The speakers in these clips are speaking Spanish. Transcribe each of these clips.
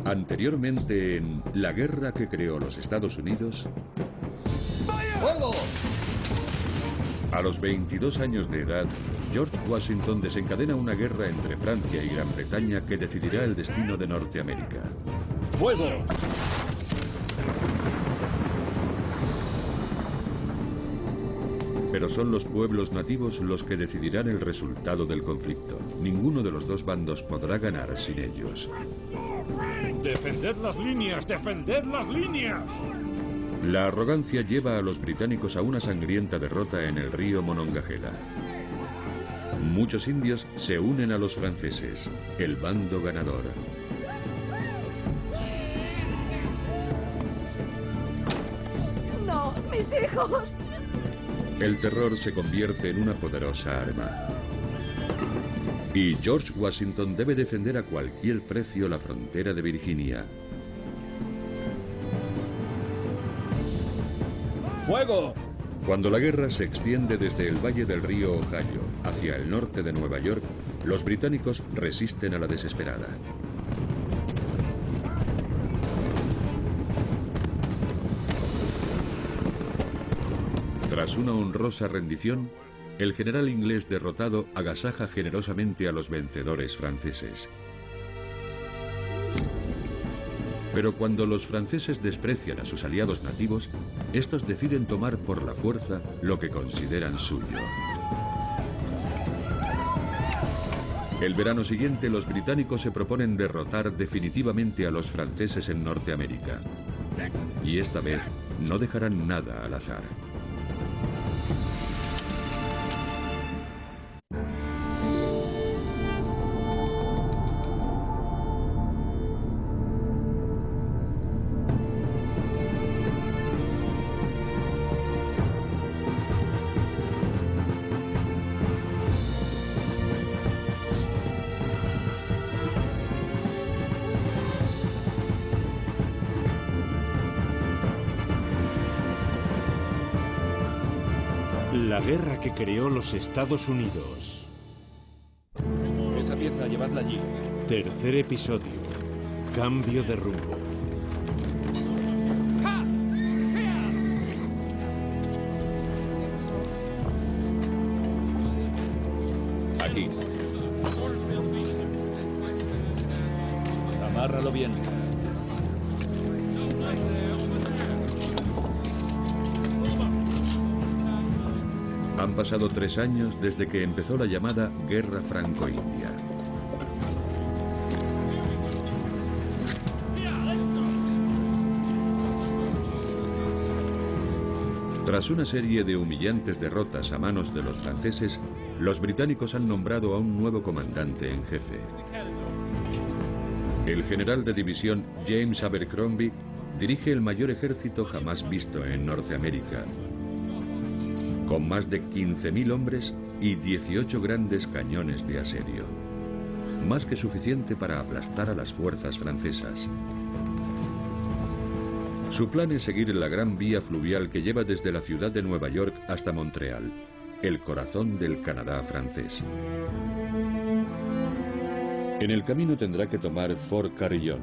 Anteriormente en La guerra que creó los Estados Unidos... ¡Fuego! A los 22 años de edad, George Washington desencadena una guerra entre Francia y Gran Bretaña que decidirá el destino de Norteamérica. ¡Fuego! Pero son los pueblos nativos los que decidirán el resultado del conflicto. Ninguno de los dos bandos podrá ganar sin ellos. ¡Defended las líneas! ¡Defended las líneas! La arrogancia lleva a los británicos a una sangrienta derrota en el río Monongahela. Muchos indios se unen a los franceses, el bando ganador. ¡No, mis hijos! El terror se convierte en una poderosa arma. Y George Washington debe defender a cualquier precio la frontera de Virginia. ¡Fuego! Cuando la guerra se extiende desde el valle del río Ohio hacia el norte de Nueva York, los británicos resisten a la desesperada. Tras una honrosa rendición, el general inglés derrotado agasaja generosamente a los vencedores franceses. Pero cuando los franceses desprecian a sus aliados nativos, estos deciden tomar por la fuerza lo que consideran suyo. El verano siguiente, los británicos se proponen derrotar definitivamente a los franceses en Norteamérica. Y esta vez no dejarán nada al azar. La guerra que creó los Estados Unidos. Esa pieza, llevadla allí. Tercer episodio. Cambio de rumbo. Aquí. Amárralo bien. Han pasado 3 años desde que empezó la llamada Guerra Franco-India. Tras una serie de humillantes derrotas a manos de los franceses, los británicos han nombrado a un nuevo comandante en jefe. El general de división James Abercrombie dirige el mayor ejército jamás visto en Norteamérica, con más de 15.000 hombres y 18 grandes cañones de asedio. Más que suficiente para aplastar a las fuerzas francesas. Su plan es seguir la gran vía fluvial que lleva desde la ciudad de Nueva York hasta Montreal, el corazón del Canadá francés. En el camino tendrá que tomar Fort Carillon,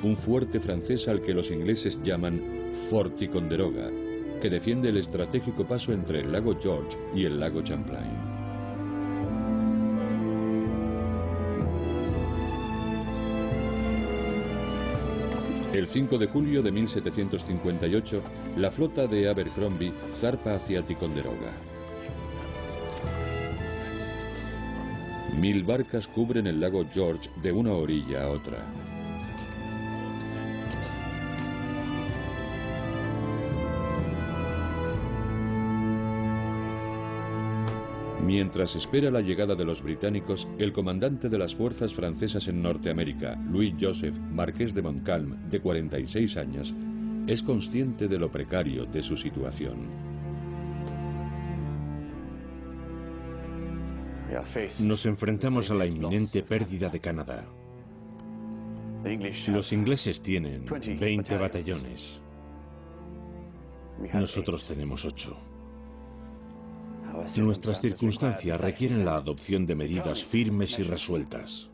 un fuerte francés al que los ingleses llaman Fort Ticonderoga, que defiende el estratégico paso entre el lago George y el lago Champlain. El 5 de julio de 1758, la flota de Abercrombie zarpa hacia Ticonderoga. 1000 barcas cubren el lago George de una orilla a otra. Mientras espera la llegada de los británicos, el comandante de las fuerzas francesas en Norteamérica, Louis Joseph, marqués de Montcalm, de 46 años, es consciente de lo precario de su situación. Nos enfrentamos a la inminente pérdida de Canadá. Los ingleses tienen 20 batallones. Nosotros tenemos 8. Nuestras circunstancias requieren la adopción de medidas firmes y resueltas.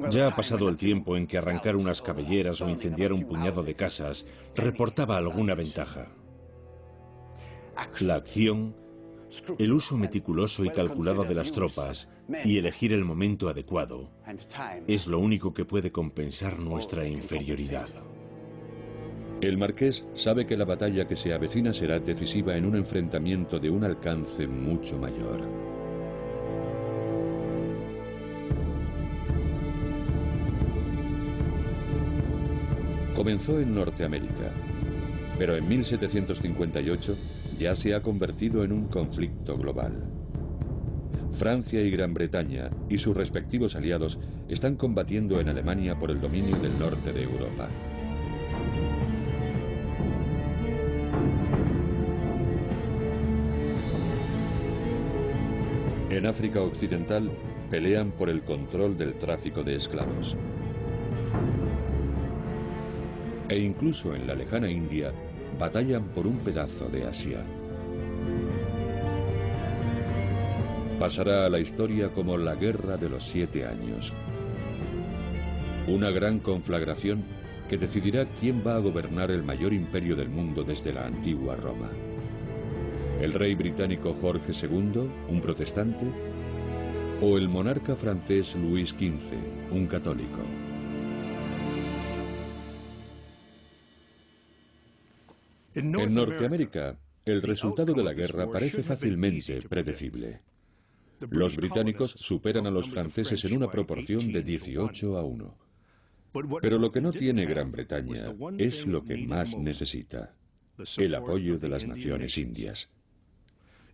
Ya ha pasado el tiempo en que arrancar unas cabelleras o incendiar un puñado de casas reportaba alguna ventaja. La acción, el uso meticuloso y calculado de las tropas y elegir el momento adecuado es lo único que puede compensar nuestra inferioridad. El marqués sabe que la batalla que se avecina será decisiva en un enfrentamiento de un alcance mucho mayor. Comenzó en Norteamérica, pero en 1758 ya se ha convertido en un conflicto global. Francia y Gran Bretaña y sus respectivos aliados están combatiendo en Alemania por el dominio del norte de Europa. En África Occidental pelean por el control del tráfico de esclavos. E incluso en la lejana India batallan por un pedazo de Asia. Pasará a la historia como la Guerra de los 7 Años. Una gran conflagración que decidirá quién va a gobernar el mayor imperio del mundo desde la antigua Roma. ¿El rey británico Jorge II, un protestante? ¿O el monarca francés Luis XV, un católico? En Norteamérica, el resultado de la guerra parece fácilmente predecible. Los británicos superan a los franceses en una proporción de 18-1. Pero lo que no tiene Gran Bretaña es lo que más necesita: el apoyo de las naciones indias.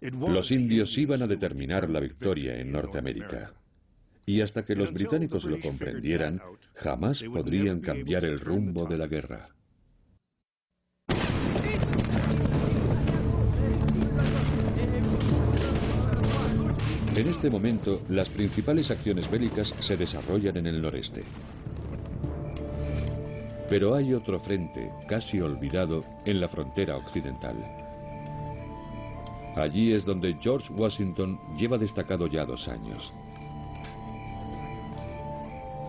Los indios iban a determinar la victoria en Norteamérica. Y hasta que los británicos lo comprendieran, jamás podrían cambiar el rumbo de la guerra. En este momento, las principales acciones bélicas se desarrollan en el noreste. Pero hay otro frente, casi olvidado, en la frontera occidental. Allí es donde George Washington lleva destacado ya 2 años.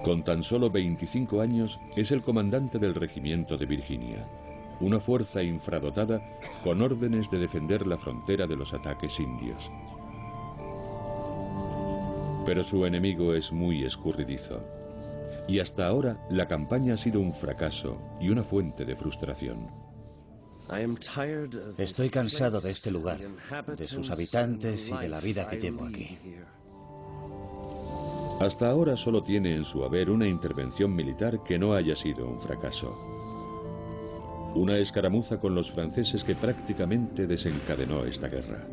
Con tan solo 25 años, es el comandante del regimiento de Virginia, una fuerza infradotada con órdenes de defender la frontera de los ataques indios. Pero su enemigo es muy escurridizo. Y hasta ahora la campaña ha sido un fracaso y una fuente de frustración. Estoy cansado de este lugar, de sus habitantes y de la vida que llevo aquí. Hasta ahora solo tiene en su haber una intervención militar que no haya sido un fracaso. Una escaramuza con los franceses que prácticamente desencadenó esta guerra.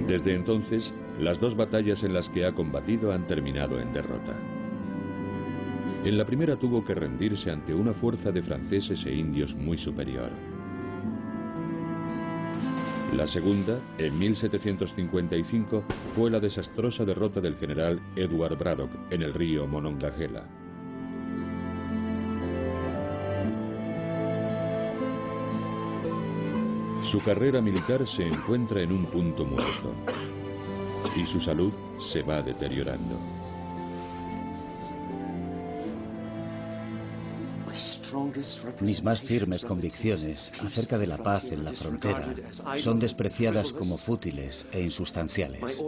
Desde entonces, las 2 batallas en las que ha combatido han terminado en derrota. En la primera tuvo que rendirse ante una fuerza de franceses e indios muy superior. La segunda, en 1755, fue la desastrosa derrota del general Edward Braddock en el río Monongahela. Su carrera militar se encuentra en un punto muerto y su salud se va deteriorando. Mis más firmes convicciones acerca de la paz en la frontera son despreciadas como fútiles e insustanciales.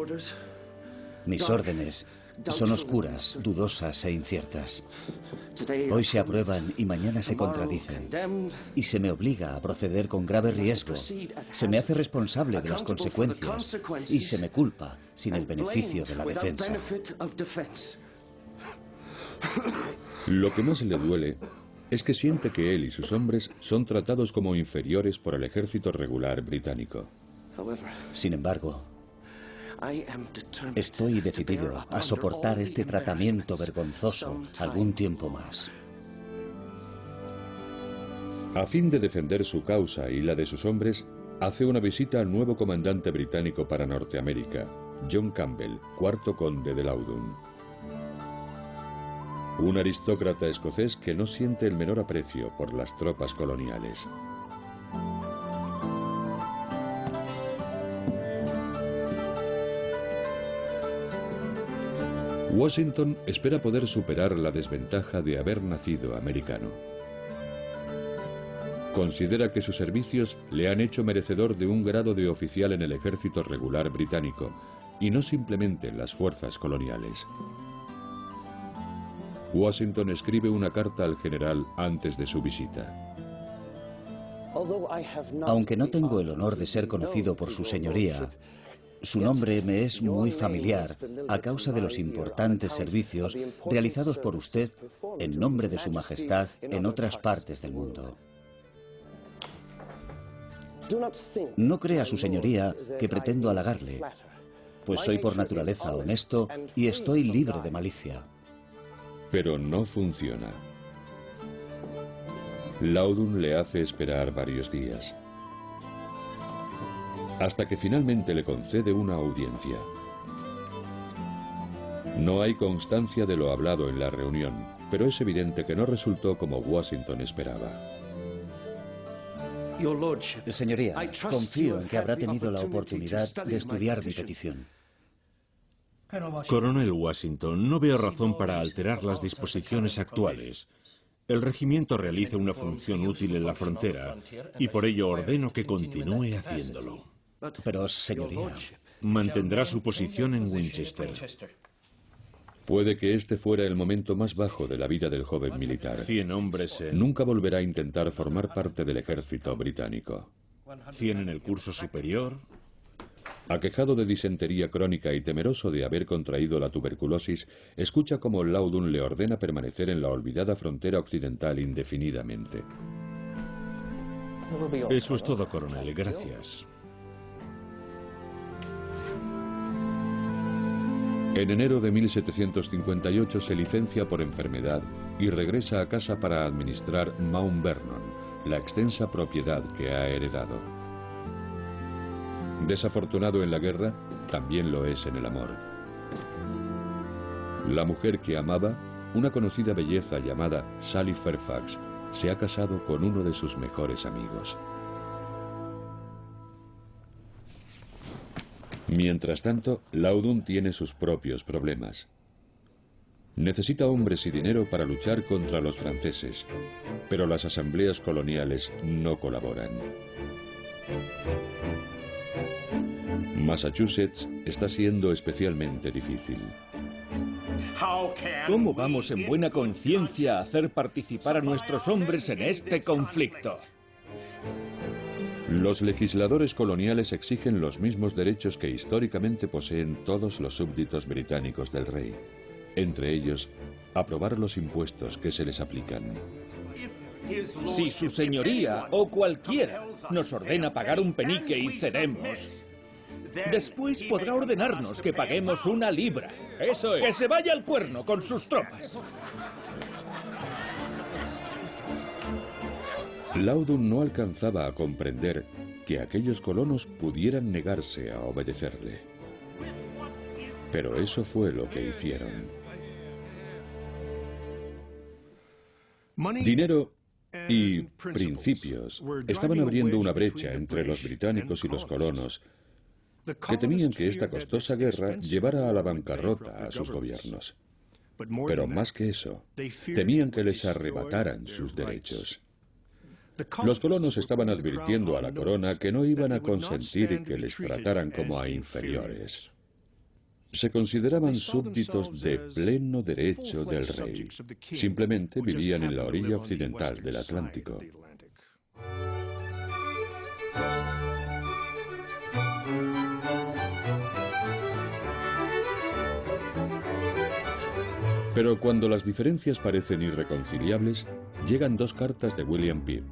Mis órdenes son oscuras, dudosas e inciertas. Hoy se aprueban y mañana se contradicen. Y se me obliga a proceder con grave riesgo. Se me hace responsable de las consecuencias y se me culpa sin el beneficio de la defensa. Lo que más le duele es que siente que él y sus hombres son tratados como inferiores por el ejército regular británico. Sin embargo, estoy decidido a soportar este tratamiento vergonzoso algún tiempo más. A fin de defender su causa y la de sus hombres, hace una visita al nuevo comandante británico para Norteamérica, John Campbell, cuarto conde de Loudoun. Un aristócrata escocés que no siente el menor aprecio por las tropas coloniales. Washington espera poder superar la desventaja de haber nacido americano. Considera que sus servicios le han hecho merecedor de un grado de oficial en el ejército regular británico, y no simplemente en las fuerzas coloniales. Washington escribe una carta al general antes de su visita. Aunque no tengo el honor de ser conocido por su señoría, su nombre me es muy familiar a causa de los importantes servicios realizados por usted en nombre de su majestad en otras partes del mundo. No crea, su señoría, que pretendo halagarle, pues soy por naturaleza honesto y estoy libre de malicia. Pero no funciona. Loudon le hace esperar varios días, hasta que finalmente le concede una audiencia. No hay constancia de lo hablado en la reunión, pero es evidente que no resultó como Washington esperaba. Señoría, confío en que habrá tenido la oportunidad de estudiar mi petición. Coronel Washington, no veo razón para alterar las disposiciones actuales. El regimiento realiza una función útil en la frontera y por ello ordeno que continúe haciéndolo. Pero, señoría, mantendrá su posición en Winchester. Puede que este fuera el momento más bajo de la vida del joven militar. 100 hombres en... Nunca volverá a intentar formar parte del ejército británico. 100 en el curso superior. Aquejado de disentería crónica y temeroso de haber contraído la tuberculosis, escucha cómo Loudon le ordena permanecer en la olvidada frontera occidental indefinidamente. Eso es todo, coronel. Gracias. En enero de 1758 se licencia por enfermedad y regresa a casa para administrar Mount Vernon, la extensa propiedad que ha heredado. Desafortunado en la guerra, también lo es en el amor. La mujer que amaba, una conocida belleza llamada Sally Fairfax, se ha casado con uno de sus mejores amigos. Mientras tanto, Loudon tiene sus propios problemas. Necesita hombres y dinero para luchar contra los franceses, pero las asambleas coloniales no colaboran. Massachusetts está siendo especialmente difícil. ¿Cómo vamos en buena conciencia a hacer participar a nuestros hombres en este conflicto? Los legisladores coloniales exigen los mismos derechos que históricamente poseen todos los súbditos británicos del rey, entre ellos, aprobar los impuestos que se les aplican. Si su señoría o cualquiera nos ordena pagar un penique y cedemos, después podrá ordenarnos que paguemos 1 libra. ¡Eso es! ¡Que se vaya al cuerno con sus tropas! Loudon no alcanzaba a comprender que aquellos colonos pudieran negarse a obedecerle. Pero eso fue lo que hicieron. Dinero y principios estaban abriendo una brecha entre los británicos y los colonos, que temían que esta costosa guerra llevara a la bancarrota a sus gobiernos. Pero más que eso, temían que les arrebataran sus derechos. Los colonos estaban advirtiendo a la corona que no iban a consentir que les trataran como a inferiores. Se consideraban súbditos de pleno derecho del rey. Simplemente vivían en la orilla occidental del Atlántico. Pero cuando las diferencias parecen irreconciliables, llegan 2 cartas de William Pitt,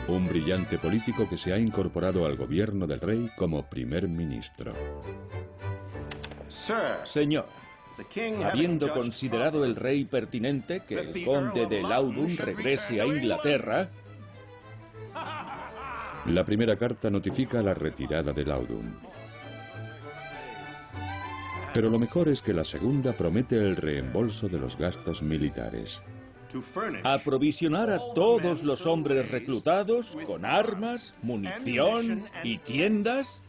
un brillante político que se ha incorporado al gobierno del rey como primer ministro. Señor, habiendo considerado el rey pertinente que el conde de Loudon regrese a Inglaterra... La primera carta notifica la retirada de Loudon. Pero lo mejor es que la segunda promete el reembolso de los gastos militares. Aprovisionar a todos los hombres reclutados con armas, munición y tiendas.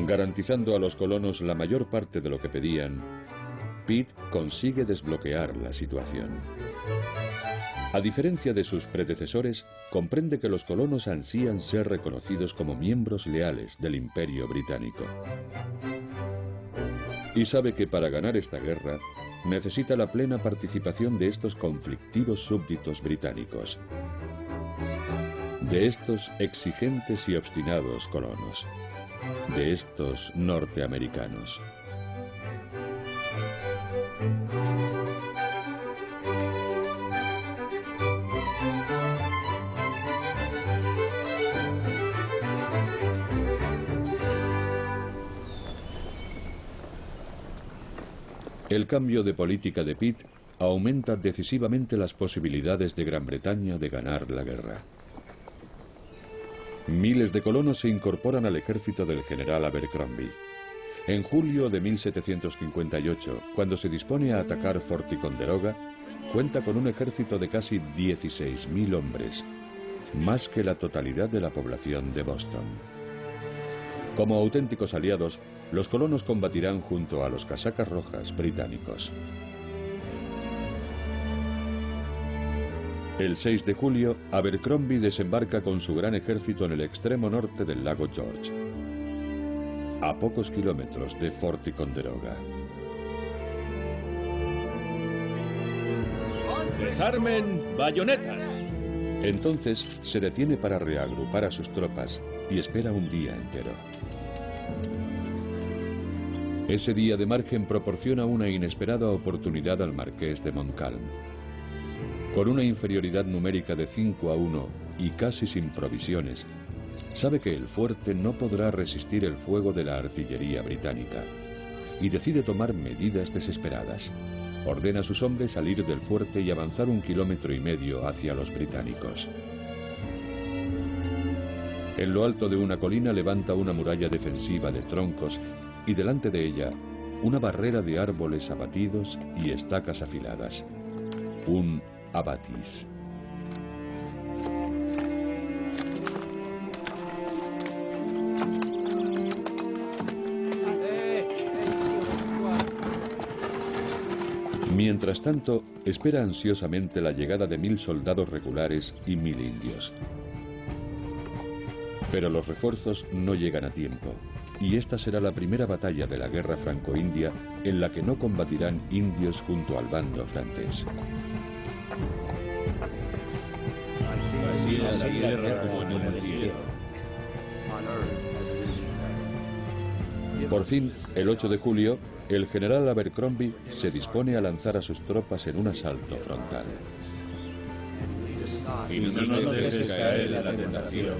Garantizando a los colonos la mayor parte de lo que pedían, Pitt consigue desbloquear la situación. A diferencia de sus predecesores, comprende que los colonos ansían ser reconocidos como miembros leales del Imperio Británico. Y sabe que para ganar esta guerra necesita la plena participación de estos conflictivos súbditos británicos, de estos exigentes y obstinados colonos, de estos norteamericanos. El cambio de política de Pitt aumenta decisivamente las posibilidades de Gran Bretaña de ganar la guerra. Miles de colonos se incorporan al ejército del general Abercrombie. En julio de 1758, cuando se dispone a atacar Fort Ticonderoga, cuenta con un ejército de casi 16.000 hombres, más que la totalidad de la población de Boston. Como auténticos aliados, los colonos combatirán junto a los casacas rojas británicos. El 6 de julio, Abercrombie desembarca con su gran ejército en el extremo norte del lago George, a pocos kilómetros de Fort Ticonderoga. ¡Desarmen bayonetas! Entonces se detiene para reagrupar a sus tropas y espera un día entero. Ese día de margen proporciona una inesperada oportunidad al marqués de Montcalm. Con una inferioridad numérica de 5-1 y casi sin provisiones, sabe que el fuerte no podrá resistir el fuego de la artillería británica y decide tomar medidas desesperadas. Ordena a sus hombres salir del fuerte y avanzar 1,5 kilómetros hacia los británicos. En lo alto de una colina levanta una muralla defensiva de troncos y delante de ella una barrera de árboles abatidos y estacas afiladas. Un abatis. Mientras tanto, espera ansiosamente la llegada de 1.000 soldados regulares y 1.000 indios. Pero los refuerzos no llegan a tiempo, y esta será la primera batalla de la guerra franco-india en la que no combatirán indios junto al bando francés. Así es la guerra como en el cielo. Por fin, el 8 de julio, el general Abercrombie se dispone a lanzar a sus tropas en un asalto frontal. Y no nos dejes caer en la tentación,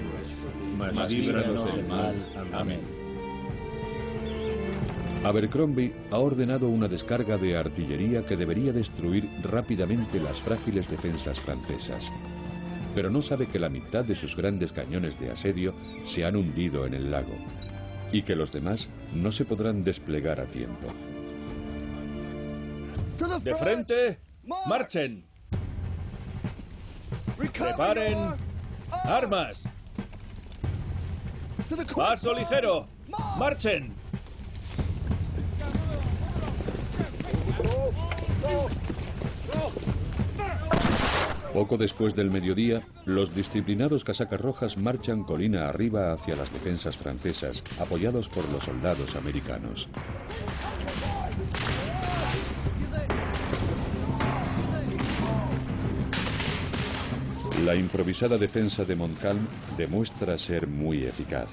mas líbranos del mal. Amén. Abercrombie ha ordenado una descarga de artillería que debería destruir rápidamente las frágiles defensas francesas, pero no sabe que la mitad de sus grandes cañones de asedio se han hundido en el lago y que los demás no se podrán desplegar a tiempo. ¡De frente! ¡Marchen! ¡Preparen armas! ¡Paso ligero! ¡Marchen! Poco después del mediodía, los disciplinados casacas rojas marchan colina arriba hacia las defensas francesas, apoyados por los soldados americanos. La improvisada defensa de Montcalm demuestra ser muy eficaz.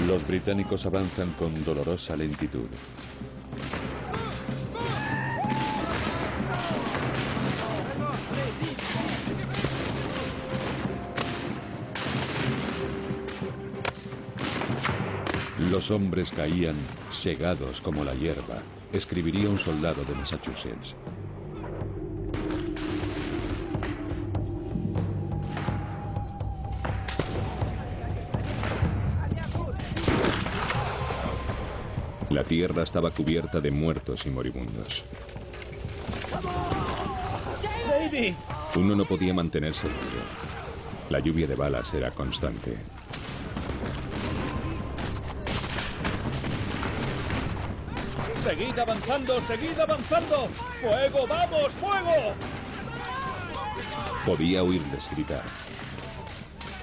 Los británicos avanzan con dolorosa lentitud. Los hombres caían segados como la hierba, escribiría un soldado de Massachusetts. La tierra estaba cubierta de muertos y moribundos. ¡Davy! Uno no podía mantenerse erguido. La lluvia de balas era constante. ¡Seguid avanzando! ¡Seguid avanzando! ¡Fuego! ¡Vamos! ¡Fuego! Podía oírles gritar.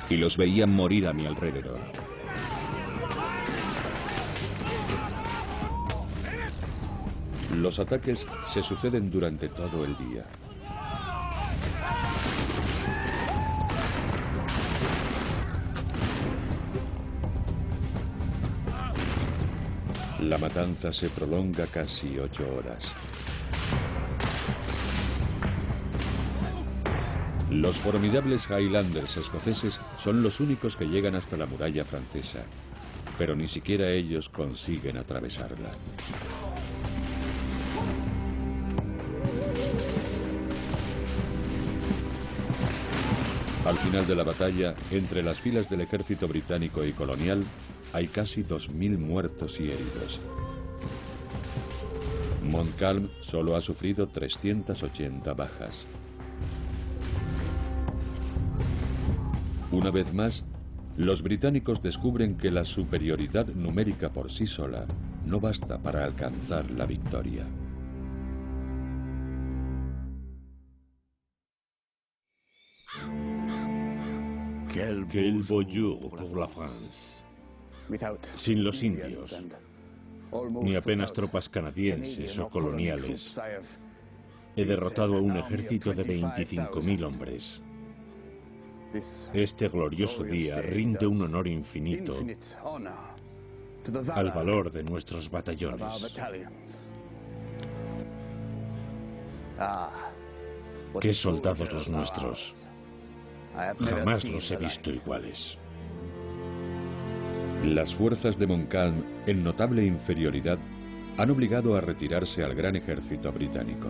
Y los veía morir a mi alrededor. Los ataques se suceden durante todo el día. La matanza se prolonga casi 8 horas. Los formidables Highlanders escoceses son los únicos que llegan hasta la muralla francesa, pero ni siquiera ellos consiguen atravesarla. Al final de la batalla, entre las filas del ejército británico y colonial, hay casi 2000 muertos y heridos. Montcalm solo ha sufrido 380 bajas. Una vez más, los británicos descubren que la superioridad numérica por sí sola no basta para alcanzar la victoria. Quel beau jour pour la France. Sin los indios, ni apenas tropas canadienses o coloniales, he derrotado a un ejército de 25.000 hombres. Este glorioso día rinde un honor infinito al valor de nuestros batallones. ¡Qué soldados los nuestros! Jamás los he visto iguales. Las fuerzas de Montcalm, en notable inferioridad, han obligado a retirarse al gran ejército británico.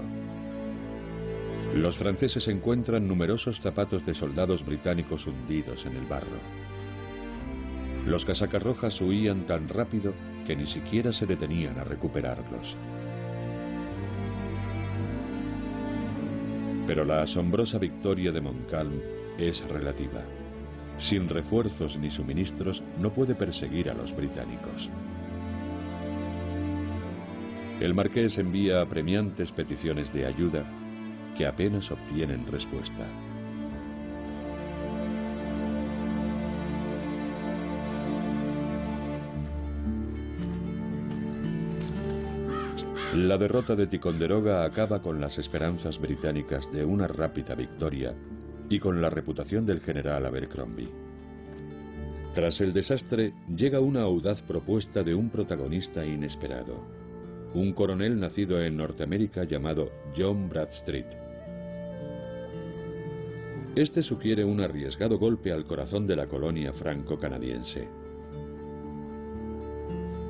Los franceses encuentran numerosos zapatos de soldados británicos hundidos en el barro. Los casacas rojas huían tan rápido que ni siquiera se detenían a recuperarlos. Pero la asombrosa victoria de Montcalm es relativa. Sin refuerzos ni suministros, no puede perseguir a los británicos. El marqués envía apremiantes peticiones de ayuda que apenas obtienen respuesta. La derrota de Ticonderoga acaba con las esperanzas británicas de una rápida victoria y con la reputación del general Abercrombie. Tras el desastre, llega una audaz propuesta de un protagonista inesperado, un coronel nacido en Norteamérica llamado John Bradstreet. Este sugiere un arriesgado golpe al corazón de la colonia franco-canadiense.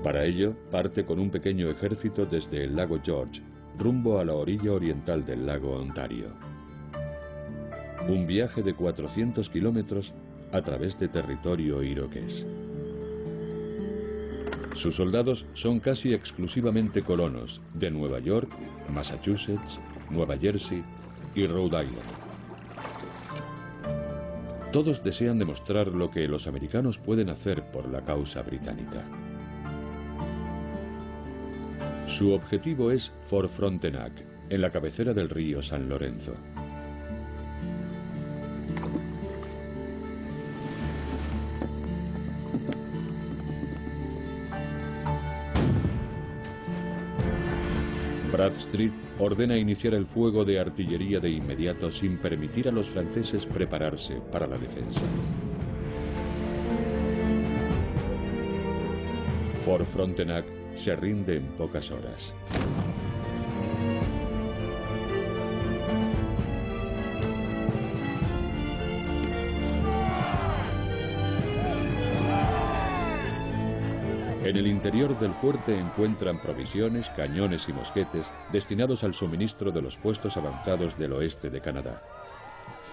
Para ello, parte con un pequeño ejército desde el lago George, rumbo a la orilla oriental del lago Ontario. Un viaje de 400 kilómetros a través de territorio iroqués. Sus soldados son casi exclusivamente colonos de Nueva York, Massachusetts, Nueva Jersey y Rhode Island. Todos desean demostrar lo que los americanos pueden hacer por la causa británica. Su objetivo es Fort Frontenac, en la cabecera del río San Lorenzo. Bradstreet ordena iniciar el fuego de artillería de inmediato sin permitir a los franceses prepararse para la defensa. Fort Frontenac se rinde en pocas horas. En el interior del fuerte encuentran provisiones, cañones y mosquetes destinados al suministro de los puestos avanzados del oeste de Canadá.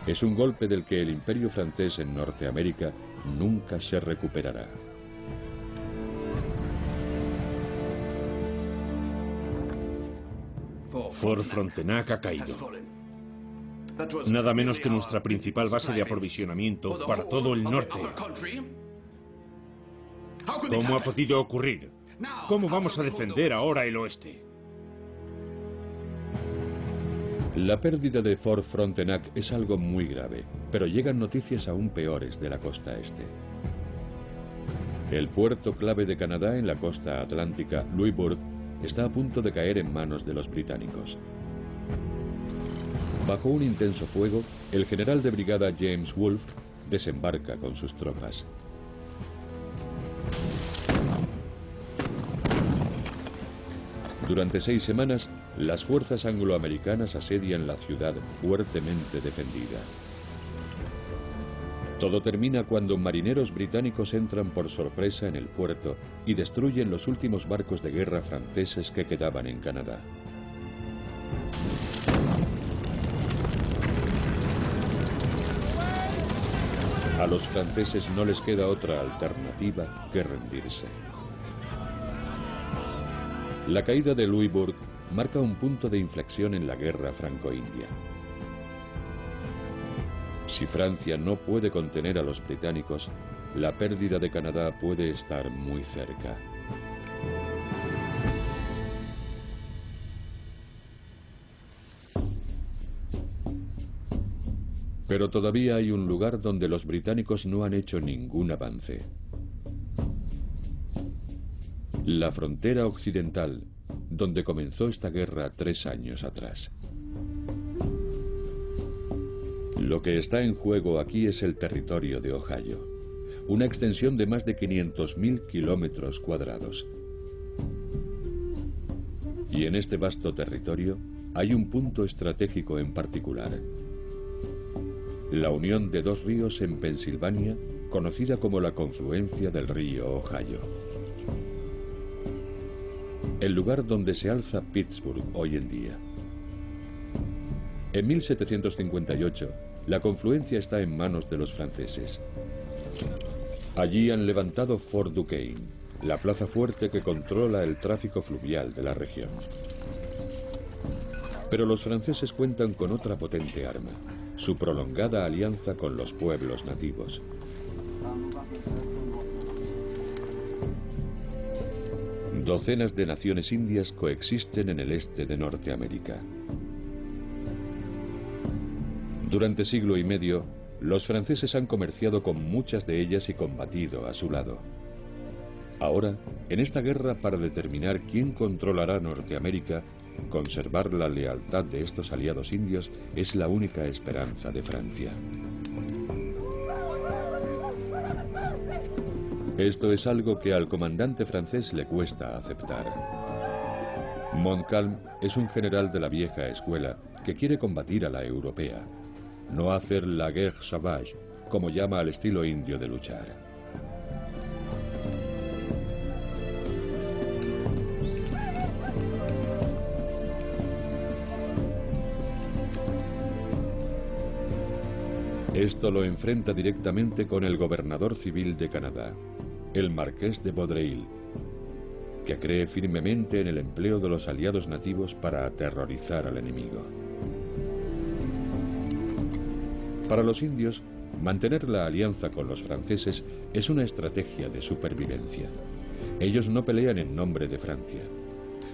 Es un golpe del que el Imperio francés en Norteamérica nunca se recuperará. Fort Frontenac ha caído. Nada menos que nuestra principal base de aprovisionamiento para todo el norte. ¿Cómo ha podido ocurrir? ¿Cómo vamos a defender ahora el oeste? La pérdida de Fort Frontenac es algo muy grave, pero llegan noticias aún peores de la costa este. El puerto clave de Canadá en la costa atlántica, Louisbourg, está a punto de caer en manos de los británicos. Bajo un intenso fuego, el general de brigada James Wolfe desembarca con sus tropas. Durante 6 semanas, las fuerzas angloamericanas asedian la ciudad fuertemente defendida. Todo termina cuando marineros británicos entran por sorpresa en el puerto y destruyen los últimos barcos de guerra franceses que quedaban en Canadá. A los franceses no les queda otra alternativa que rendirse. La caída de Louisbourg marca un punto de inflexión en la guerra franco-india. Si Francia no puede contener a los británicos, la pérdida de Canadá puede estar muy cerca. Pero todavía hay un lugar donde los británicos no han hecho ningún avance. La frontera occidental, donde comenzó esta guerra 3 años atrás. Lo que está en juego aquí es el territorio de Ohio, una extensión de más de 500.000 kilómetros cuadrados. Y en este vasto territorio hay un punto estratégico en particular: la unión de 2 ríos en Pensilvania, conocida como la confluencia del río Ohio. El lugar donde se alza Pittsburgh hoy en día. En 1758, la confluencia está en manos de los franceses. Allí han levantado Fort Duquesne, la plaza fuerte que controla el tráfico fluvial de la región. Pero los franceses cuentan con otra potente arma: su prolongada alianza con los pueblos nativos. Docenas de naciones indias coexisten en el este de Norteamérica. Durante siglo y medio, los franceses han comerciado con muchas de ellas y combatido a su lado. Ahora, en esta guerra para determinar quién controlará Norteamérica, conservar la lealtad de estos aliados indios es la única esperanza de Francia. Esto es algo que al comandante francés le cuesta aceptar. Montcalm es un general de la vieja escuela que quiere combatir a la europea, no hacer la guerre sauvage, como llama al estilo indio de luchar. Esto lo enfrenta directamente con el gobernador civil de Canadá, el marqués de Vaudreuil, que cree firmemente en el empleo de los aliados nativos para aterrorizar al enemigo. Para los indios, mantener la alianza con los franceses es una estrategia de supervivencia. Ellos no pelean en nombre de Francia.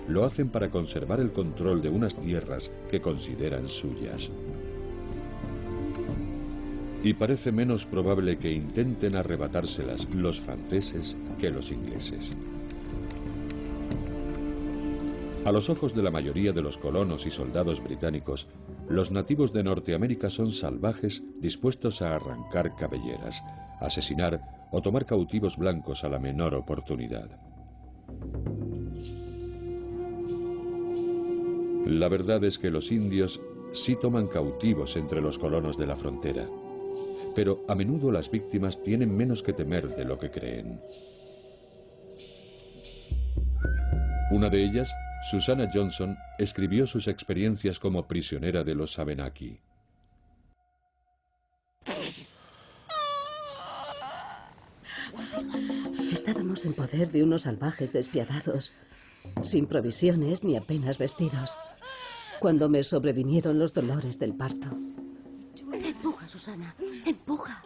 Lo hacen para conservar el control de unas tierras que consideran suyas. Y parece menos probable que intenten arrebatárselas los franceses que los ingleses. A los ojos de la mayoría de los colonos y soldados británicos, los nativos de Norteamérica son salvajes dispuestos a arrancar cabelleras, asesinar o tomar cautivos blancos a la menor oportunidad. La verdad es que los indios sí toman cautivos entre los colonos de la frontera, pero a menudo las víctimas tienen menos que temer de lo que creen. Una de ellas, Susanna Johnson, escribió sus experiencias como prisionera de los Abenaki. Estábamos en poder de unos salvajes despiadados, sin provisiones ni apenas vestidos. cuando me sobrevinieron los dolores del parto. Empuja, Susana, empuja.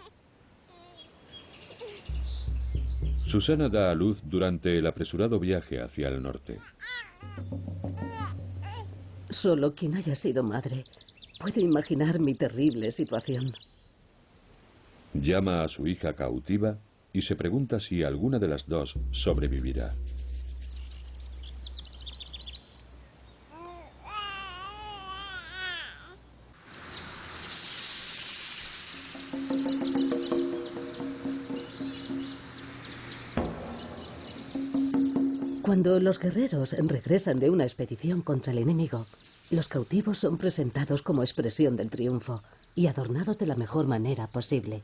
Susana da a luz durante el apresurado viaje hacia el norte. Solo quien haya sido madre puede imaginar mi terrible situación. Llama a su hija cautiva y se pregunta si alguna de las dos sobrevivirá. Cuando los guerreros regresan de una expedición contra el enemigo, los cautivos son presentados como expresión del triunfo y adornados de la mejor manera posible.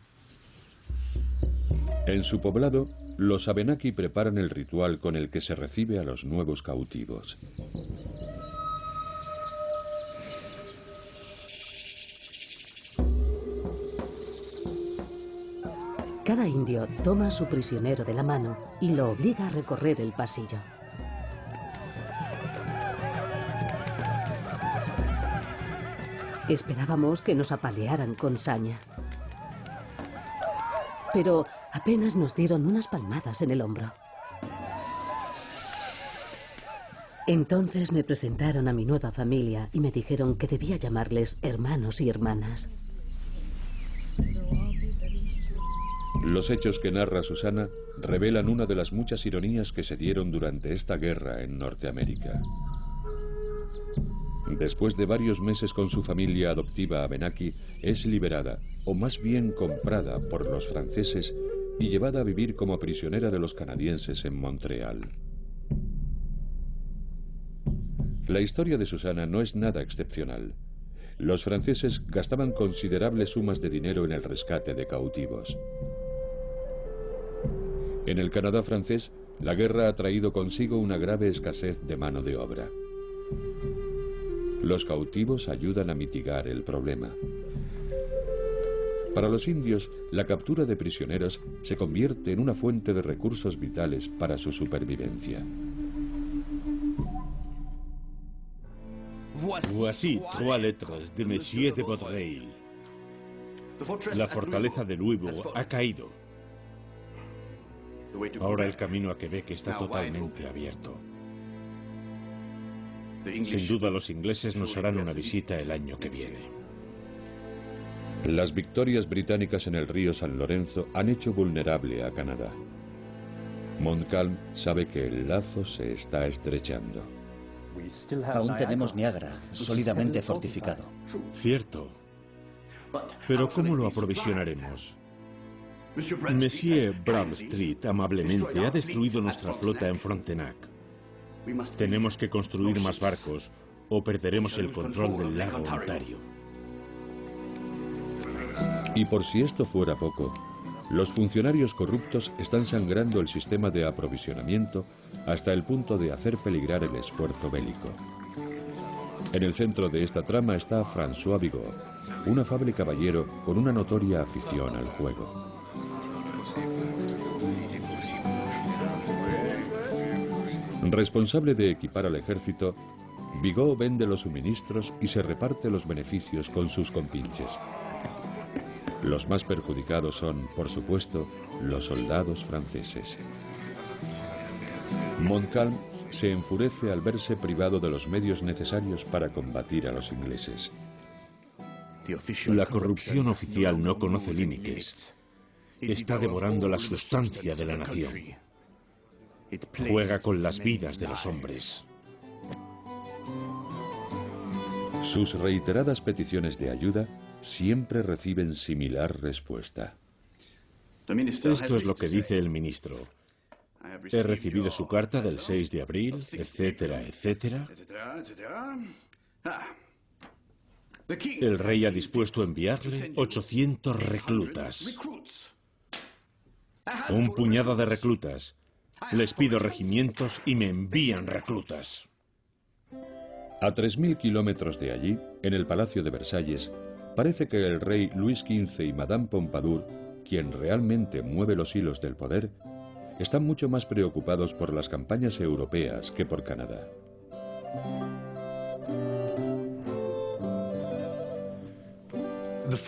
En su poblado, los Abenaki preparan el ritual con el que se recibe a los nuevos cautivos. Cada indio toma a su prisionero de la mano y lo obliga a recorrer el pasillo. Esperábamos que nos apalearan con saña, pero apenas nos dieron unas palmadas en el hombro. Entonces me presentaron a mi nueva familia y me dijeron que debía llamarles hermanos y hermanas. Los hechos que narra Susana revelan una de las muchas ironías que se dieron durante esta guerra en Norteamérica. Después de varios meses con su familia adoptiva Abenaki, es liberada, o más bien comprada por los franceses y llevada a vivir como prisionera de los canadienses en Montreal. La historia de Susana no es nada excepcional. Los franceses gastaban considerables sumas de dinero en el rescate de cautivos. En el Canadá francés, la guerra ha traído consigo una grave escasez de mano de obra. Los cautivos ayudan a mitigar el problema. Para los indios, la captura de prisioneros se convierte en una fuente de recursos vitales para su supervivencia. Voici 3 lettres de Monsieur de Vaudreuil. La fortaleza de Louisbourg ha caído. Ahora el camino a Quebec está totalmente abierto. Sin duda los ingleses nos harán una visita el año que viene. Las victorias británicas en el río San Lorenzo han hecho vulnerable a Canadá. Montcalm sabe que el lazo se está estrechando. Aún tenemos Niágara, sólidamente fortificado. Cierto. Pero ¿cómo lo aprovisionaremos? Monsieur Bradstreet amablemente ha destruido nuestra flota en Frontenac. Tenemos que construir más barcos o perderemos el control del lago Ontario. Y por si esto fuera poco, los funcionarios corruptos están sangrando el sistema de aprovisionamiento hasta el punto de hacer peligrar el esfuerzo bélico. En el centro de esta trama está François Bigot, un afable caballero con una notoria afición al juego. Responsable de equipar al ejército, Bigot vende los suministros y se reparte los beneficios con sus compinches. Los más perjudicados son, por supuesto, los soldados franceses. Montcalm se enfurece al verse privado de los medios necesarios para combatir a los ingleses. La corrupción oficial no conoce límites. Está devorando la sustancia de la nación. Juega con las vidas de los hombres. Sus reiteradas peticiones de ayuda siempre reciben similar respuesta. Esto es lo que dice el ministro. He recibido su carta del 6 de abril, etcétera, etcétera. El rey ha dispuesto a enviarle 800 reclutas. Un puñado de reclutas. Les pido regimientos y me envían reclutas. A 3.000 kilómetros de allí, en el Palacio de Versalles, parece que el rey Luis XV y Madame Pompadour, quien realmente mueve los hilos del poder, están mucho más preocupados por las campañas europeas que por Canadá.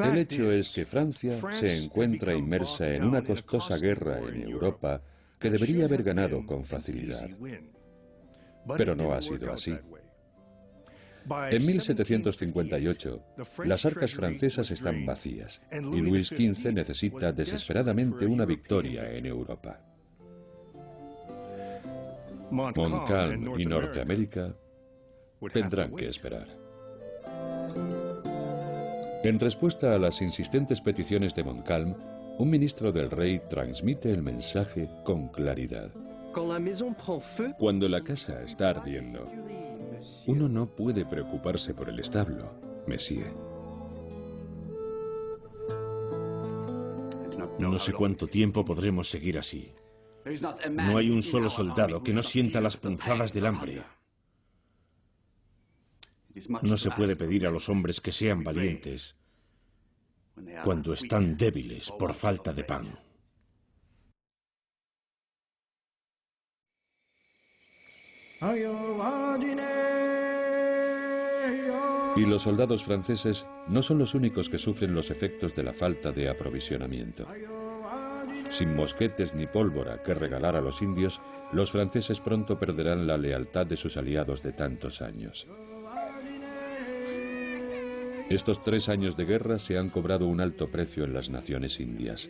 El hecho es que Francia se encuentra inmersa en una costosa guerra en Europa que debería haber ganado con facilidad. Pero no ha sido así. En 1758, las arcas francesas están vacías y Luis XV necesita desesperadamente una victoria en Europa. Montcalm y Norteamérica tendrán que esperar. En respuesta a las insistentes peticiones de Montcalm, un ministro del rey transmite el mensaje con claridad. Cuando la casa está ardiendo, uno no puede preocuparse por el establo, Monsieur. No sé cuánto tiempo podremos seguir así. No hay un solo soldado que no sienta las punzadas del hambre. No se puede pedir a los hombres que sean valientes cuando están débiles por falta de pan. Y los soldados franceses no son los únicos que sufren los efectos de la falta de aprovisionamiento. Sin mosquetes ni pólvora que regalar a los indios, los franceses pronto perderán la lealtad de sus aliados de tantos años. Estos 3 años de guerra se han cobrado un alto precio en las naciones indias.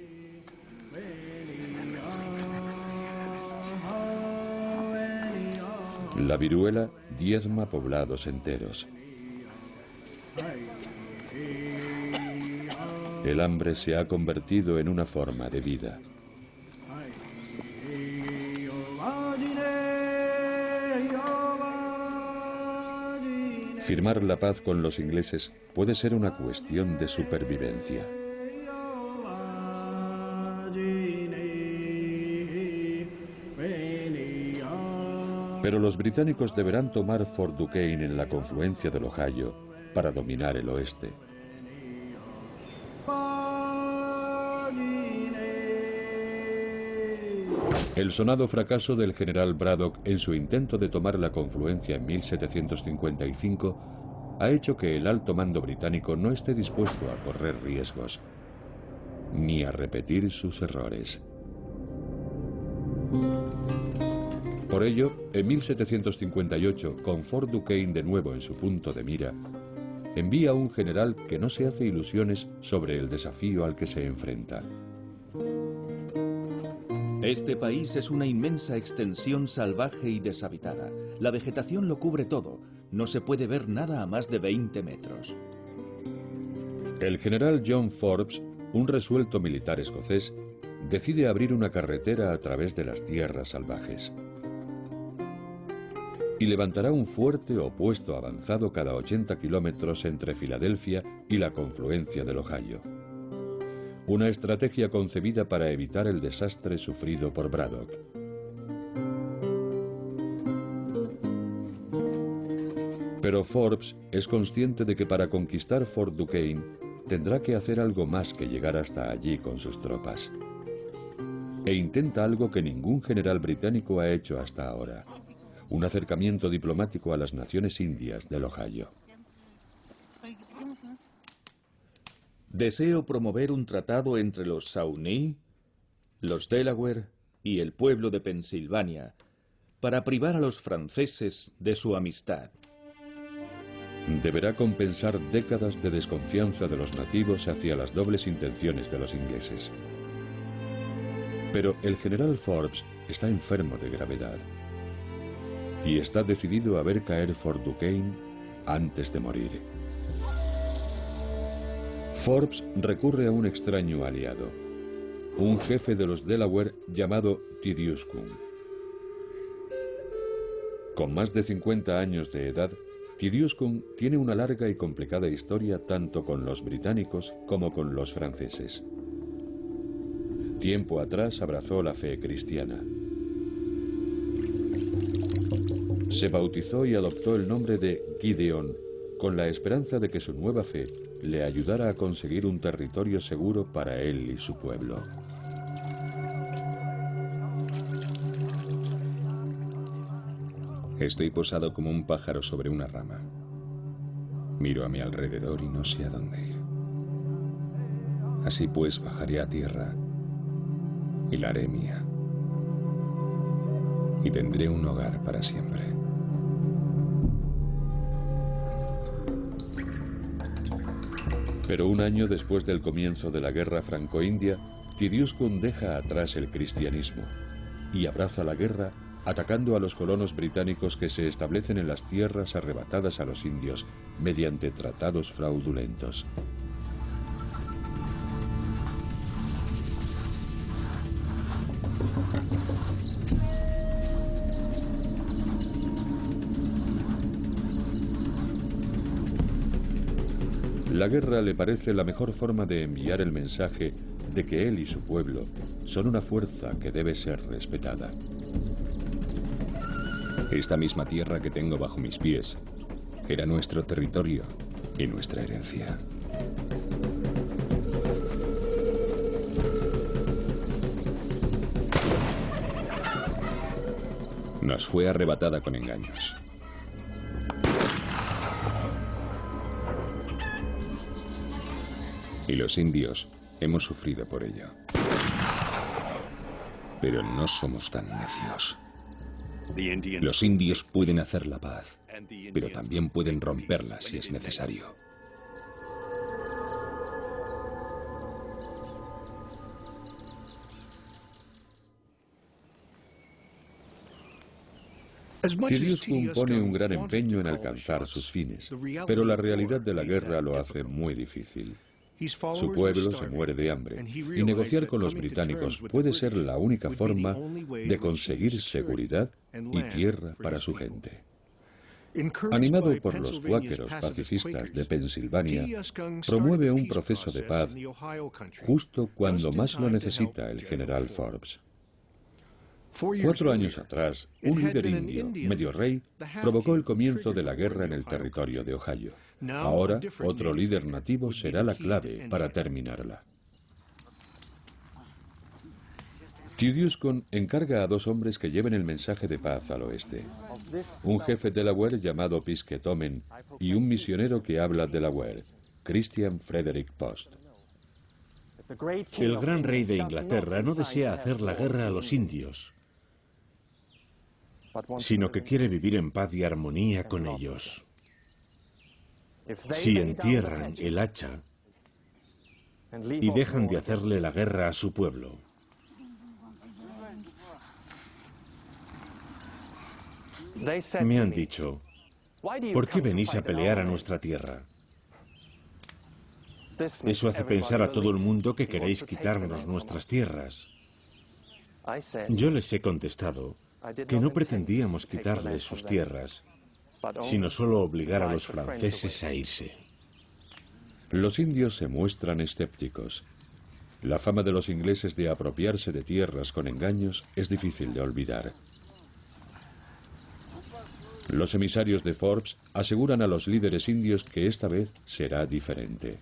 La viruela diezma poblados enteros. El hambre se ha convertido en una forma de vida. Firmar la paz con los ingleses puede ser una cuestión de supervivencia. Pero los británicos deberán tomar Fort Duquesne en la confluencia del Ohio para dominar el oeste. El sonado fracaso del general Braddock en su intento de tomar la confluencia en 1755 ha hecho que el alto mando británico no esté dispuesto a correr riesgos, ni a repetir sus errores. Por ello, en 1758, con Fort Duquesne de nuevo en su punto de mira, envía a un general que no se hace ilusiones sobre el desafío al que se enfrenta. Este país es una inmensa extensión salvaje y deshabitada. La vegetación lo cubre todo. No se puede ver nada a más de 20 metros. El general John Forbes, un resuelto militar escocés, decide abrir una carretera a través de las tierras salvajes. Y levantará un fuerte o puesto avanzado cada 80 kilómetros entre Filadelfia y la confluencia del Ohio. Una estrategia concebida para evitar el desastre sufrido por Braddock. Pero Forbes es consciente de que para conquistar Fort Duquesne tendrá que hacer algo más que llegar hasta allí con sus tropas. E intenta algo que ningún general británico ha hecho hasta ahora: un acercamiento diplomático a las naciones indias del Ohio. Deseo promover un tratado entre los Shawnee, los Delaware y el pueblo de Pensilvania para privar a los franceses de su amistad. Deberá compensar décadas de desconfianza de los nativos hacia las dobles intenciones de los ingleses. Pero el general Forbes está enfermo de gravedad y está decidido a ver caer Fort Duquesne antes de morir. Forbes recurre a un extraño aliado, un jefe de los Delaware llamado Tidiuscum. Con más de 50 años de edad, Tidiuscum tiene una larga y complicada historia tanto con los británicos como con los franceses. Tiempo atrás abrazó la fe cristiana. Se bautizó y adoptó el nombre de Gideon, con la esperanza de que su nueva fe le ayudara a conseguir un territorio seguro para él y su pueblo. Estoy posado como un pájaro sobre una rama. Miro a mi alrededor y no sé a dónde ir. Así pues bajaré a tierra y la haré mía. Y tendré un hogar para siempre. Pero un año después del comienzo de la guerra franco-india, Tidiuskun deja atrás el cristianismo y abraza la guerra atacando a los colonos británicos que se establecen en las tierras arrebatadas a los indios mediante tratados fraudulentos. La guerra le parece la mejor forma de enviar el mensaje de que él y su pueblo son una fuerza que debe ser respetada. Esta misma tierra que tengo bajo mis pies era nuestro territorio y nuestra herencia. Nos fue arrebatada con engaños. Y los indios hemos sufrido por ello. Pero no somos tan necios. Los indios pueden hacer la paz, pero también pueden romperla si es necesario. Tidiuskun pone un gran empeño en alcanzar sus fines, pero la realidad de la guerra lo hace muy difícil. Su pueblo se muere de hambre y negociar con los británicos puede ser la única forma de conseguir seguridad y tierra para su gente. Animado por los cuáqueros pacifistas de Pensilvania, promueve un proceso de paz justo cuando más lo necesita el general Forbes. 4 años atrás, un líder indio, medio rey, provocó el comienzo de la guerra en el territorio de Ohio. Ahora, otro líder nativo será la clave para terminarla. Tidiuskun encarga a 2 hombres que lleven el mensaje de paz al oeste. Un jefe Delaware llamado Pisketomen y un misionero que habla Delaware, Christian Frederick Post. El gran rey de Inglaterra no desea hacer la guerra a los indios, sino que quiere vivir en paz y armonía con ellos. Si entierran el hacha y dejan de hacerle la guerra a su pueblo, me han dicho, ¿por qué venís a pelear a nuestra tierra? Eso hace pensar a todo el mundo que queréis quitarnos nuestras tierras. Yo les he contestado que no pretendíamos quitarles sus tierras, sino solo obligar a los franceses a irse. Los indios se muestran escépticos. La fama de los ingleses de apropiarse de tierras con engaños es difícil de olvidar. Los emisarios de Forbes aseguran a los líderes indios que esta vez será diferente.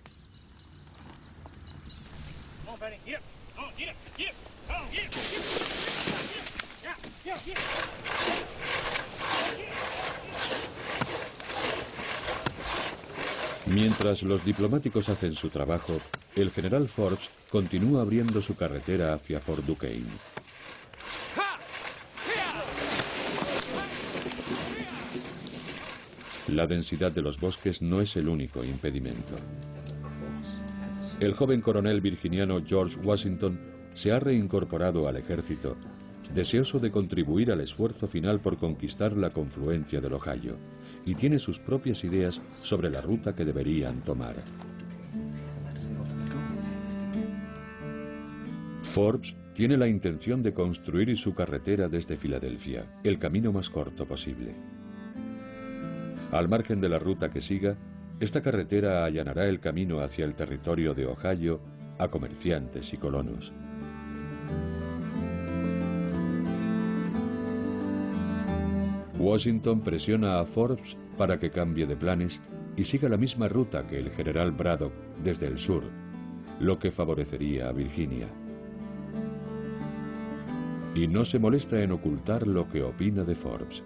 Mientras los diplomáticos hacen su trabajo, el general Forbes continúa abriendo su carretera hacia Fort Duquesne. La densidad de los bosques no es el único impedimento. El joven coronel virginiano George Washington se ha reincorporado al ejército, deseoso de contribuir al esfuerzo final por conquistar la confluencia del Ohio, y tiene sus propias ideas sobre la ruta que deberían tomar. Forbes tiene la intención de construir su carretera desde Filadelfia, el camino más corto posible. Al margen de la ruta que siga, esta carretera allanará el camino hacia el territorio de Ohio a comerciantes y colonos. Washington presiona a Forbes para que cambie de planes y siga la misma ruta que el general Braddock desde el sur, lo que favorecería a Virginia. Y no se molesta en ocultar lo que opina de Forbes.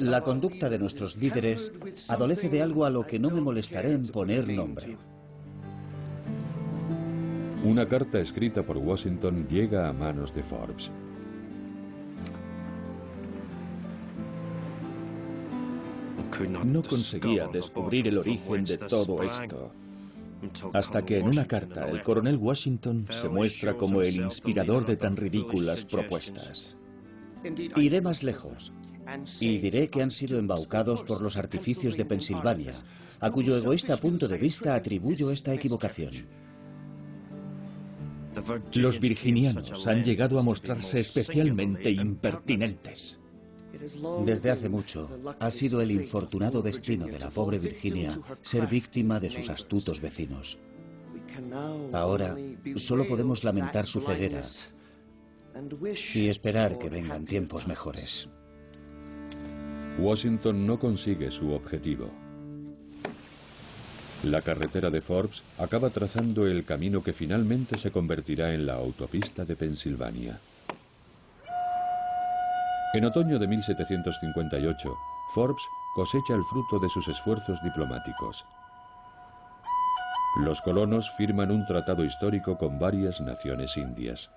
La conducta de nuestros líderes adolece de algo a lo que no me molestaré en poner nombre. Una carta escrita por Washington llega a manos de Forbes. No conseguía descubrir el origen de todo esto, hasta que en una carta el coronel Washington se muestra como el inspirador de tan ridículas propuestas. Iré más lejos y diré que han sido embaucados por los artificios de Pensilvania, a cuyo egoísta punto de vista atribuyo esta equivocación. Los virginianos han llegado a mostrarse especialmente impertinentes. Desde hace mucho ha sido el infortunado destino de la pobre Virginia ser víctima de sus astutos vecinos. Ahora solo podemos lamentar su ceguera y esperar que vengan tiempos mejores. Washington no consigue su objetivo. La carretera de Forbes acaba trazando el camino que finalmente se convertirá en la autopista de Pensilvania. En otoño de 1758, Forbes cosecha el fruto de sus esfuerzos diplomáticos. Los colonos firman un tratado histórico con varias naciones indias.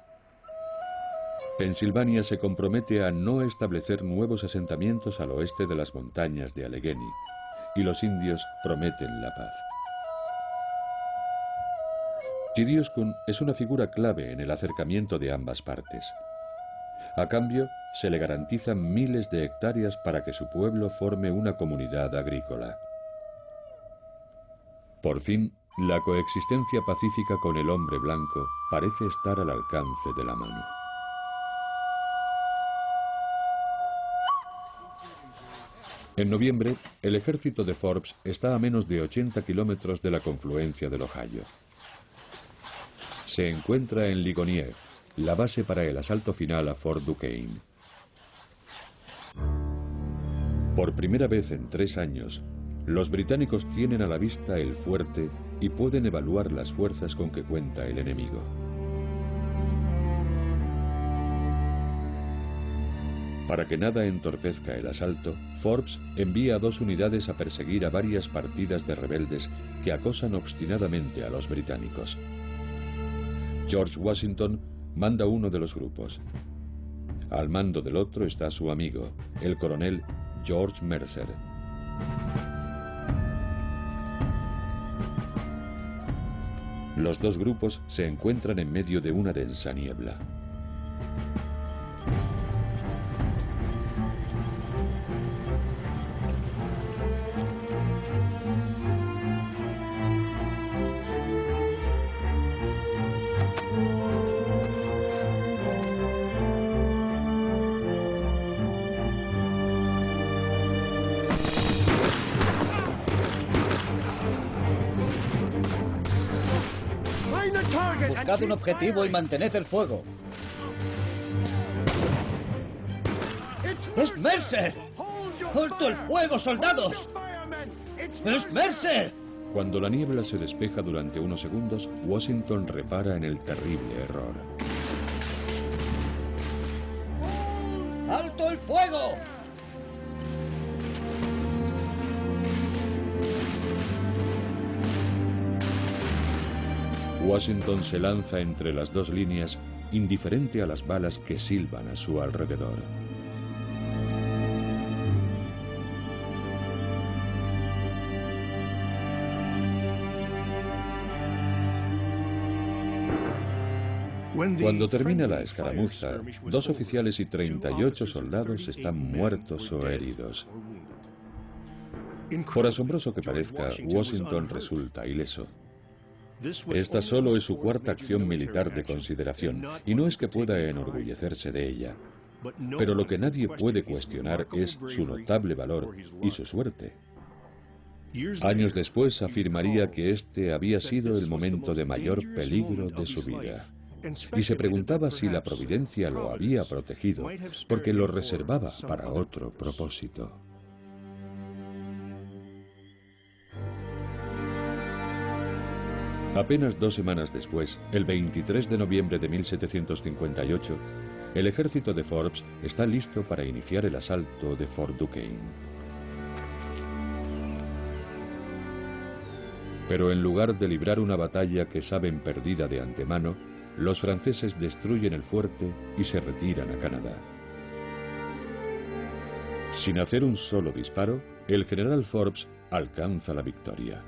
Pensilvania se compromete a no establecer nuevos asentamientos al oeste de las montañas de Allegheny, y los indios prometen la paz. Kosciuszko es una figura clave en el acercamiento de ambas partes. A cambio, se le garantizan miles de hectáreas para que su pueblo forme una comunidad agrícola. Por fin, la coexistencia pacífica con el hombre blanco parece estar al alcance de la mano. En noviembre, el ejército de Forbes está a menos de 80 kilómetros de la confluencia del Ohio. Se encuentra en Ligonier, la base para el asalto final a Fort Duquesne. Por primera vez en 3 años, los británicos tienen a la vista el fuerte y pueden evaluar las fuerzas con que cuenta el enemigo. Para que nada entorpezca el asalto, Forbes envía 2 unidades a perseguir a varias partidas de rebeldes que acosan obstinadamente a los británicos. George Washington manda uno de los grupos. Al mando del otro está su amigo, el coronel George Mercer. Los 2 grupos se encuentran en medio de una densa niebla. Buscad un objetivo y mantened el fuego. ¡Es Mercer! ¡Alto el fuego, soldados! ¡Es Mercer! Cuando la niebla se despeja durante unos segundos, Washington repara en el terrible error. ¡Alto el fuego! Washington se lanza entre las 2 líneas, indiferente a las balas que silban a su alrededor. Cuando termina la escaramuza, 2 oficiales y 38 soldados están muertos o heridos. Por asombroso que parezca, Washington resulta ileso. Esta solo es su 4ª acción militar de consideración, y no es que pueda enorgullecerse de ella. Pero lo que nadie puede cuestionar es su notable valor y su suerte. Años después afirmaría que este había sido el momento de mayor peligro de su vida. Y se preguntaba si la providencia lo había protegido, porque lo reservaba para otro propósito. Apenas 2 semanas después, el 23 de noviembre de 1758, el ejército de Forbes está listo para iniciar el asalto de Fort Duquesne. Pero en lugar de librar una batalla que saben perdida de antemano, los franceses destruyen el fuerte y se retiran a Canadá. Sin hacer un solo disparo, el general Forbes alcanza la victoria.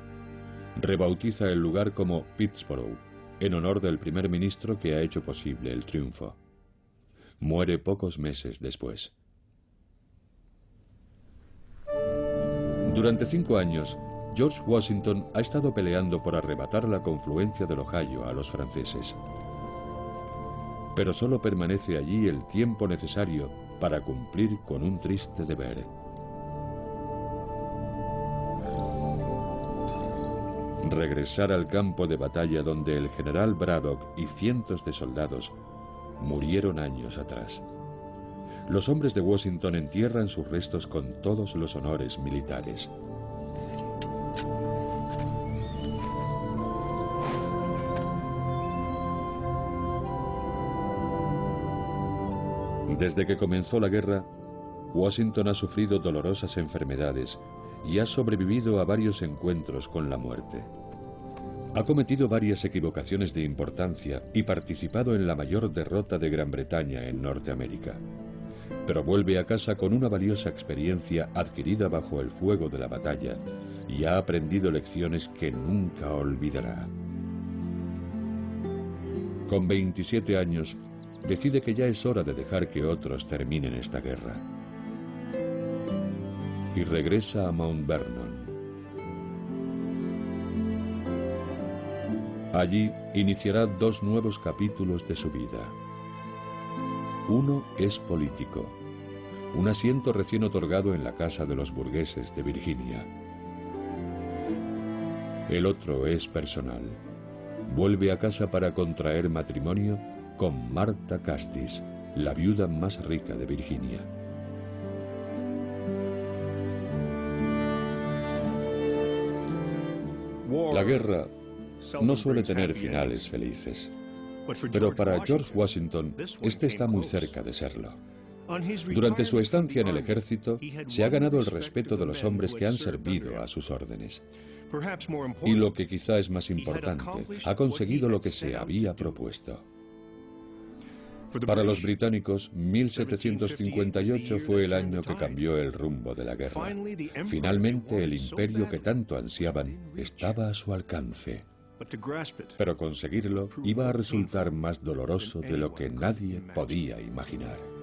Rebautiza el lugar como Pittsburgh, en honor del primer ministro que ha hecho posible el triunfo. Muere pocos meses después. Durante 5 años, George Washington ha estado peleando por arrebatar la confluencia del Ohio a los franceses. Pero solo permanece allí el tiempo necesario para cumplir con un triste deber. Regresar al campo de batalla donde el general Braddock y cientos de soldados murieron años atrás. Los hombres de Washington entierran sus restos con todos los honores militares. Desde que comenzó la guerra, Washington ha sufrido dolorosas enfermedades y ha sobrevivido a varios encuentros con la muerte. Ha cometido varias equivocaciones de importancia y participado en la mayor derrota de Gran Bretaña en Norteamérica. Pero vuelve a casa con una valiosa experiencia adquirida bajo el fuego de la batalla y ha aprendido lecciones que nunca olvidará. Con 27 años, decide que ya es hora de dejar que otros terminen esta guerra. Y regresa a Mount Vernon. Allí iniciará 2 nuevos capítulos de su vida. Uno es político, un asiento recién otorgado en la Casa de los Burgueses de Virginia. El otro es personal. Vuelve a casa para contraer matrimonio con Martha Custis, la viuda más rica de Virginia. La guerra no suele tener finales felices, pero para George Washington este está muy cerca de serlo. Durante su estancia en el ejército, se ha ganado el respeto de los hombres que han servido a sus órdenes. Y lo que quizá es más importante, ha conseguido lo que se había propuesto. Para los británicos, 1758 fue el año que cambió el rumbo de la guerra. Finalmente, el imperio que tanto ansiaban estaba a su alcance. Pero conseguirlo iba a resultar más doloroso de lo que nadie podía imaginar.